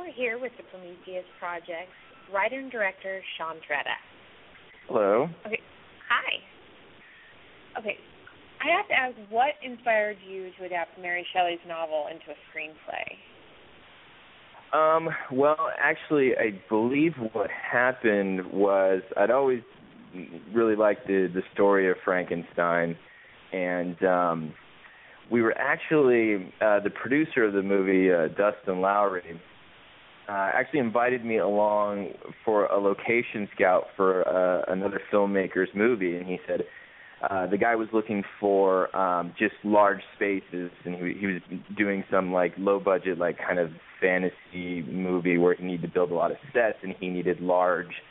We're here with the Prometheus Project's writer and director, Sean Tretta. Hello. Okay. Hi. Okay. I have to ask, what inspired you to adapt Mary Shelley's novel into a screenplay? Well, actually, I believe what happened was I'd always really liked the story of Frankenstein, and we were actually, the producer of the movie, Dustin Lowry, actually invited me along for a location scout for another filmmaker's movie, and he said the guy was looking for just large spaces, and he was doing some like low budget, like kind of fantasy movie where he needed to build a lot of sets, and he needed large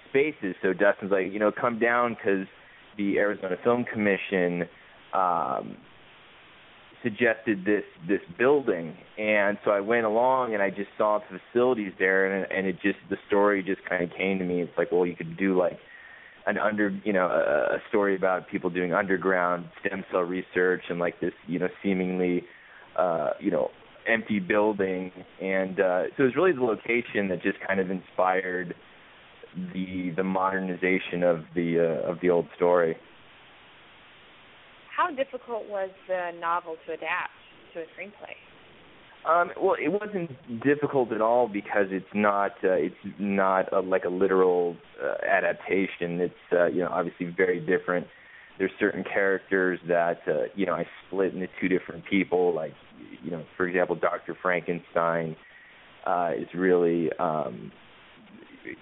spaces. So Dustin's like, come down because the Arizona Film Commission suggested this building, and so I went along and I just saw the facilities there, and the story just kind of came to me. It's like, well, you could do like a story about people doing underground stem cell research and like this, seemingly, empty building, and so it was really the location that just kind of inspired the modernization of the old story. How difficult was the novel to adapt to a screenplay? Well, it wasn't difficult at all because it's not like a literal adaptation. It's obviously very different. There's certain characters that I split into two different people. Like for example, Dr. Frankenstein is really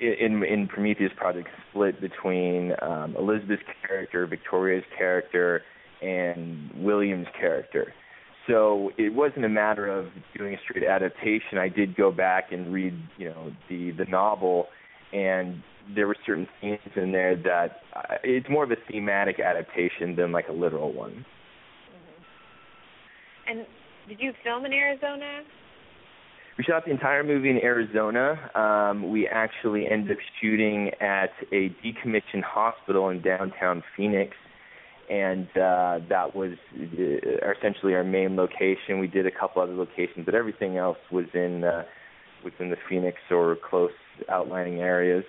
in Prometheus Project split between Elizabeth's character, Victoria's character, and William's character. So it wasn't a matter of doing a straight adaptation. I did go back and read, the novel, and there were certain scenes in there that it's more of a thematic adaptation than like a literal one. Mm-hmm. And did you film in Arizona? We shot the entire movie in Arizona. We actually ended up shooting at a decommissioned hospital in downtown Phoenix, and that was essentially our main location. We did a couple other locations, but everything else was within the Phoenix or close outlining areas.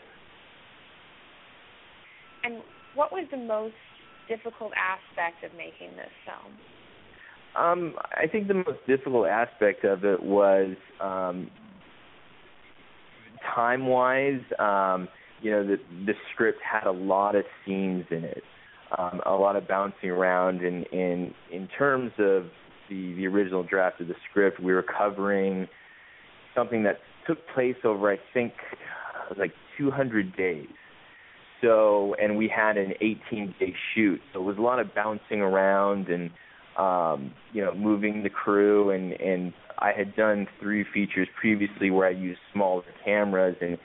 And what was the most difficult aspect of making this film? I think the most difficult aspect of it was time-wise. The script had a lot of scenes in it. A lot of bouncing around, and in terms of the original draft of the script, we were covering something that took place over, I think, like 200 days. So, and we had an 18-day shoot, so it was a lot of bouncing around and moving the crew, and I had done 3 features previously where I used smaller cameras, and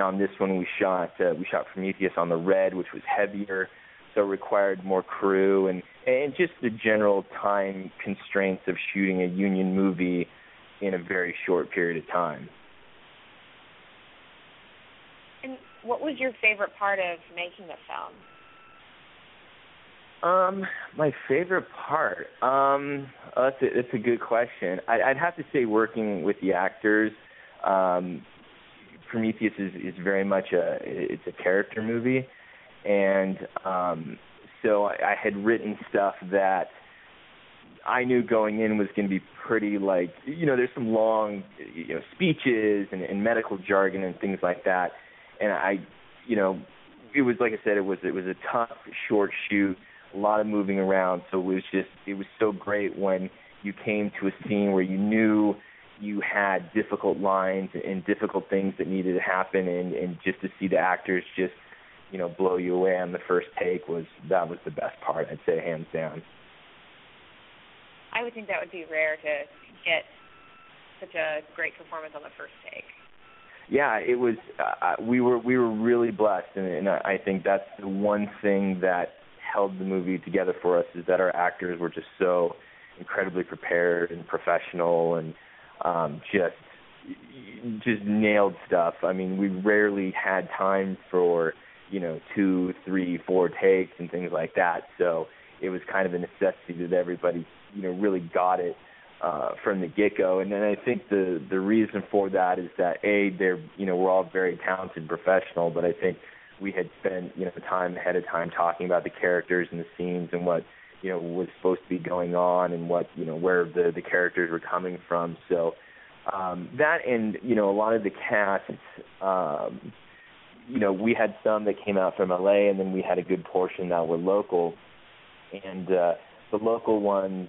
on this one we shot Prometheus on the red, which was heavier. So it required more crew and just the general time constraints of shooting a union movie in a very short period of time. And what was your favorite part of making the film? My favorite part? That's a good question. I'd have to say working with the actors. Prometheus is very much it's a character movie. And so I had written stuff that I knew going in was going to be pretty like, there's some long, speeches and medical jargon and things like that. And it was, like I said, it was a tough, short shoot, a lot of moving around. So it was so great when you came to a scene where you knew you had difficult lines and difficult things that needed to happen, and just to see the actors just blow you away on the first take was the best part, I'd say, hands down. I would think that would be rare to get such a great performance on the first take. Yeah, it was. We were really blessed, and I think that's the one thing that held the movie together for us, is that our actors were just so incredibly prepared and professional, and just nailed stuff. I mean, we rarely had time for 2, 3, 4 takes and things like that. So it was kind of a necessity that everybody, really got it from the get-go. And then I think the reason for that is that they're we're all very talented professional, but I think we had spent time ahead of time talking about the characters and the scenes and what was supposed to be going on and what where the characters were coming from. So that and a lot of the cast. We had some that came out from LA, and then we had a good portion that were local. And the local ones,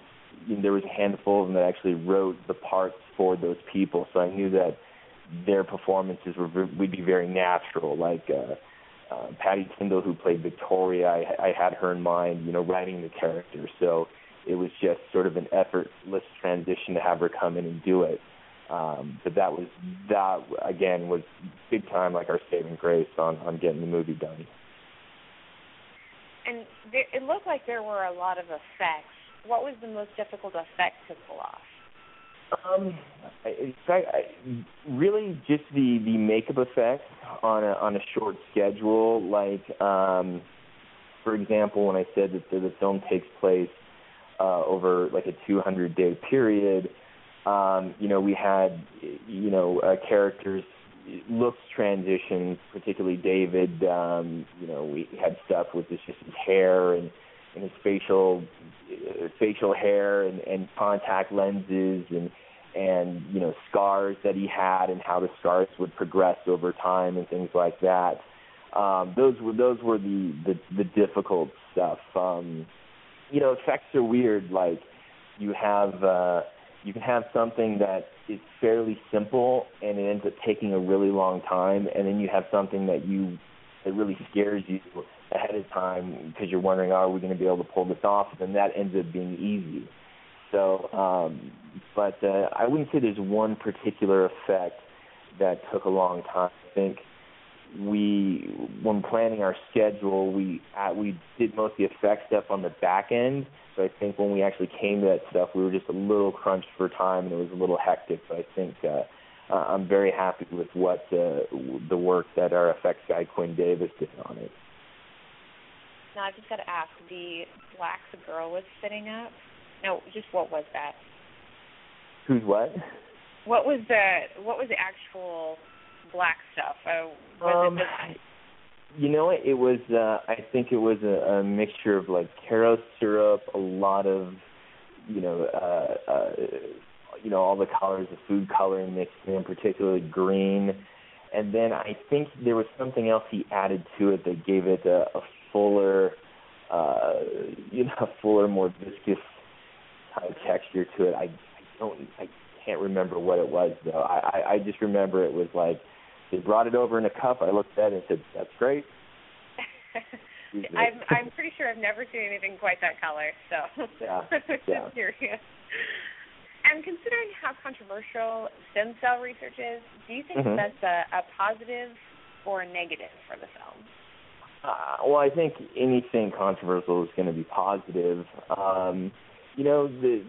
there was a handful of them that actually wrote the parts for those people. So I knew that their performances would be very natural. Like Patty Tyndall, who played Victoria, I had her in mind, writing the character. So it was just sort of an effortless transition to have her come in and do it. But that again was big time, like our saving grace on getting the movie done. And it looked like there were a lot of effects. What was the most difficult effect to pull off? Really just the makeup effects on a short schedule. Like, for example, when I said that the film takes place over like a 200-day period. We had, characters, looks transition, particularly David. We had stuff with his hair and his facial hair and contact lenses and scars that he had and how the scars would progress over time and things like that. Those were the difficult stuff. Effects are weird. Like you can have something that is fairly simple and it ends up taking a really long time, and then you have something that really scares you ahead of time because you're wondering, are we going to be able to pull this off? And that ends up being easy. So, but I wouldn't say there's one particular effect that took a long time. I think when planning our schedule, we did most of the effect stuff on the back end. So I think when we actually came to that stuff, we were just a little crunched for time, and it was a little hectic. But I think I'm very happy with what the work that our effects guy Quinn Davis did on it. Now I just got to ask: the black the girl was sitting up. No, just what was that? Who's what? What was the actual black stuff? Was it it was. I think it was a mixture of like Karo syrup, a lot of, all the colors of food coloring mixed in, particularly green, and then I think there was something else he added to it that gave it a fuller, more viscous kind of texture to it. I can't remember what it was though. I just remember it was like. They brought it over in a cup. I looked at it and said, "That's great." I'm pretty sure I've never seen anything quite that color. So yeah. I'm curious. And considering how controversial stem cell research is, do you think that's a positive or a negative for the film? Well, I think anything controversial is going to be positive. The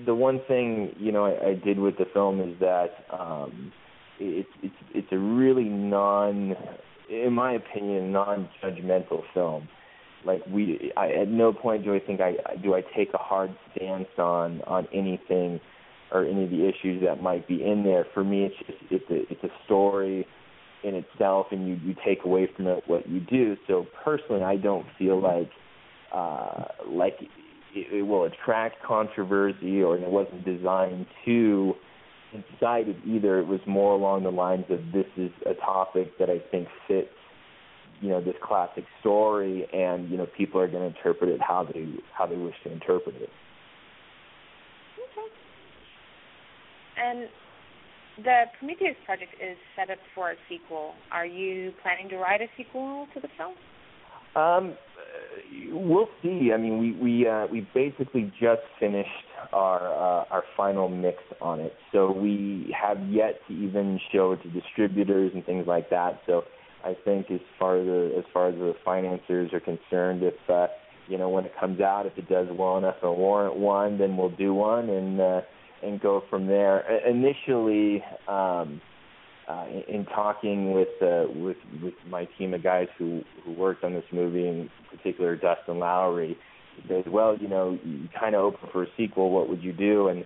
one thing I did with the film is that. It's a really in my opinion, non-judgmental film. Like at no point do I think I take a hard stance on anything or any of the issues that might be in there. For me, it's a story in itself, and you take away from it what you do. So personally, I don't feel like it will attract controversy, or it wasn't designed to. Inside it either. It was more along the lines of this is a topic that I think fits, this classic story, and people are going to interpret it how they wish to interpret it. Okay. And the Prometheus project is set up for a sequel. Are you planning to write a sequel to the film? We'll see. I mean, we basically just finished our final mix on it, so we have yet to even show it to distributors and things like that. So I think as far as the financiers are concerned, if when it comes out, if it does well enough and warrant one, then we'll do one and go from there. Initially. In talking with my team of guys who worked on this movie, in particular Dustin Lowry, he says, well, you kind of open for a sequel, what would you do? And